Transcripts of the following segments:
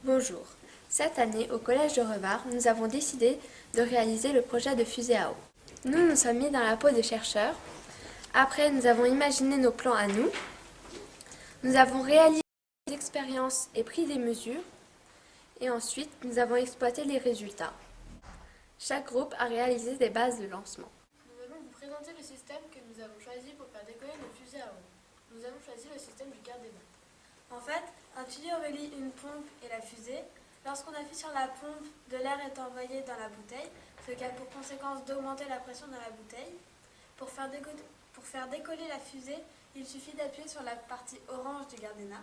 Bonjour. Cette année, au Collège de Revard, nous avons décidé de réaliser le projet de fusée à eau. Nous nous sommes mis dans la peau des chercheurs. Après, nous avons imaginé nos plans à nous. Nous avons réalisé des expériences et pris des mesures. Et ensuite, nous avons exploité les résultats. Chaque groupe a réalisé des bases de lancement. Nous allons vous présenter le système que nous avons choisi pour faire décoller nos fusées à eau. Nous avons choisi le système du Gardena. En fait, un tuyau relie une pompe et la fusée. Lorsqu'on appuie sur la pompe, de l'air est envoyé dans la bouteille, ce qui a pour conséquence d'augmenter la pression dans la bouteille. Pour faire décoller la fusée, il suffit d'appuyer sur la partie orange du Gardena.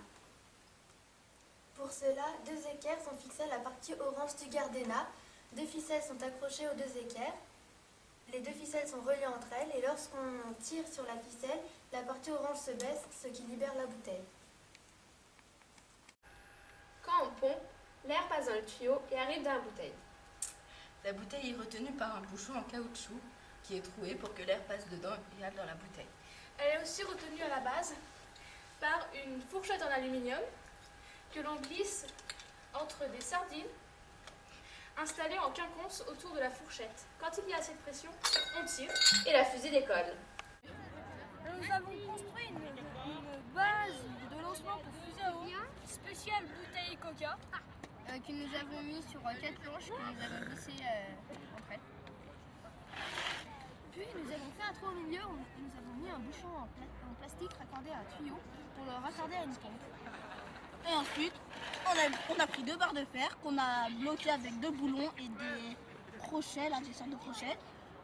Pour cela, deux équerres sont fixés à la partie orange du Gardena. Deux ficelles sont accrochées aux deux équerres. Les deux ficelles sont reliées entre elles et lorsqu'on tire sur la ficelle, la partie orange se baisse, ce qui libère la bouteille. Quand on pompe, l'air passe dans le tuyau et arrive dans la bouteille. La bouteille est retenue par un bouchon en caoutchouc qui est troué pour que l'air passe dedans et aille dans la bouteille. Elle est aussi retenue à la base par une fourchette en aluminium que l'on glisse entre des sardines installées en quinconce autour de la fourchette. Quand il y a assez de pression, on tire et la fusée décolle. Nous avons construit une base de lancement pour fusée à eau spéciale bouteille Coca. Que nous avons mis sur 4 planches que nous avons glissées entre elles. Puis nous avons fait un trou au milieu où nous avons mis un bouchon en plastique raccordé à un tuyau pour le raccorder à une pompe. Et ensuite, on a pris deux barres de fer qu'on a bloquées avec deux boulons et des crochets, là, des sortes de crochets.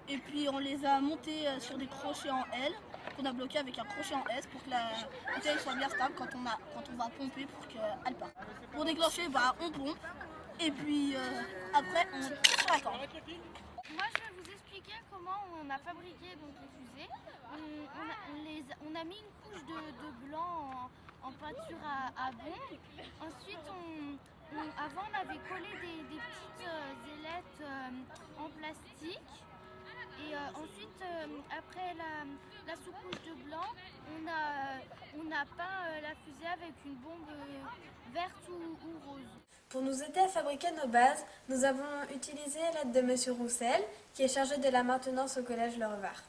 Et puis on les a montés sur des crochets en L qu'on a bloqués avec un crochet en S pour que la bouteille soit bien stable quand on va pomper pour qu'elle parte. Pour déclencher, on pompe et puis après on tire sur la corde. Moi je vais vous expliquer comment on a fabriqué donc, les fusées. On a mis une couche de blanc en peinture à bombe. Ensuite avant on avait collé des petites ailettes en plastique. Et ensuite, après la sous-couche de blanc, on a peint la fusée avec une bombe verte ou rose. Pour nous aider à fabriquer nos bases, nous avons utilisé l'aide de Monsieur Roussel, qui est chargé de la maintenance au Collège Le Revard.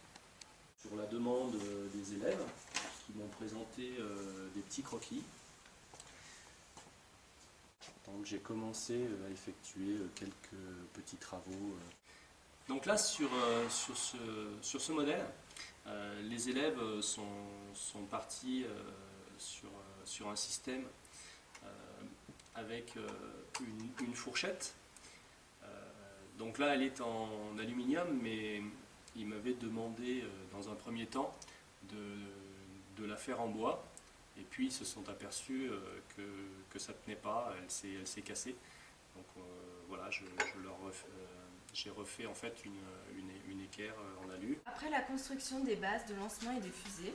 Sur la demande des élèves qui m'ont présenté des petits croquis, donc j'ai commencé à effectuer quelques petits travaux. Donc là, sur ce modèle, les élèves sont partis sur un système avec une fourchette. Donc là, elle est en aluminium, mais ils m'avaient demandé dans un premier temps de la faire en bois. Et puis ils se sont aperçus que ça ne tenait pas, elle s'est cassée. Donc voilà, j'ai refait en fait une équerre en alu. Après la construction des bases de lancement et des fusées,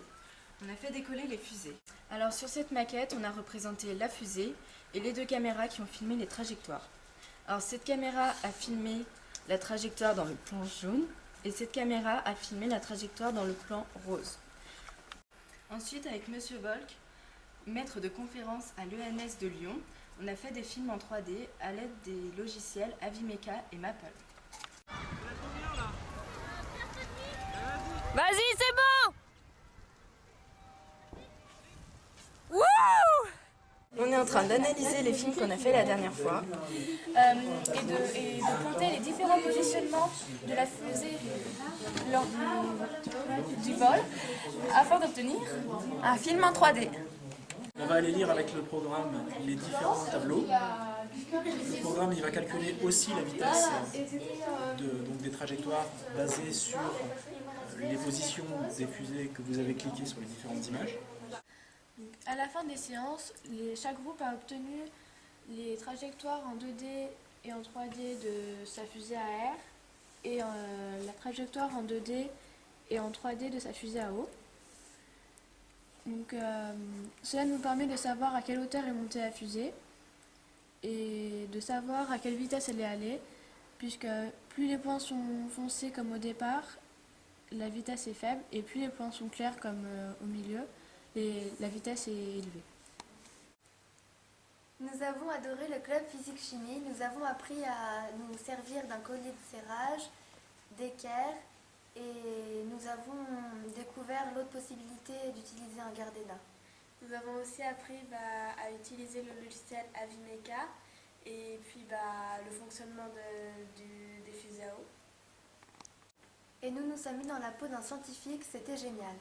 on a fait décoller les fusées. Alors sur cette maquette, on a représenté la fusée et les deux caméras qui ont filmé les trajectoires. Alors cette caméra a filmé la trajectoire dans le plan jaune et cette caméra a filmé la trajectoire dans le plan rose. Ensuite, avec Monsieur Volk, maître de conférence à l'ENS de Lyon, on a fait des films en 3D à l'aide des logiciels Avimeca et Maple. Vas-y, c'est bon! On est en train d'analyser les films qu'on a fait la dernière fois Et de compter les différents positionnements de la fusée lors du vol afin d'obtenir Un film en 3D. On va aller lire avec le programme les différents tableaux. Le programme il va calculer aussi la vitesse donc des trajectoires basées sur les positions des fusées que vous avez cliquées sur les différentes images. À la fin des séances, chaque groupe a obtenu les trajectoires en 2D et en 3D de sa fusée à air et la trajectoire en 2D et en 3D de sa fusée à eau. Donc, cela nous permet de savoir à quelle hauteur est montée la fusée et de savoir à quelle vitesse elle est allée, puisque plus les points sont foncés comme au départ, la vitesse est faible, et plus les points sont clairs comme au milieu, la vitesse est élevée. Nous avons adoré le club physique-chimie. Nous avons appris à nous servir d'un collier de serrage, d'équerre, et nous avons découvert l'autre possibilité d'utiliser un Gardena. Nous avons aussi appris à utiliser le logiciel Avimeca et puis le fonctionnement des fusées à eau. Et nous nous sommes mis dans la peau d'un scientifique, c'était génial.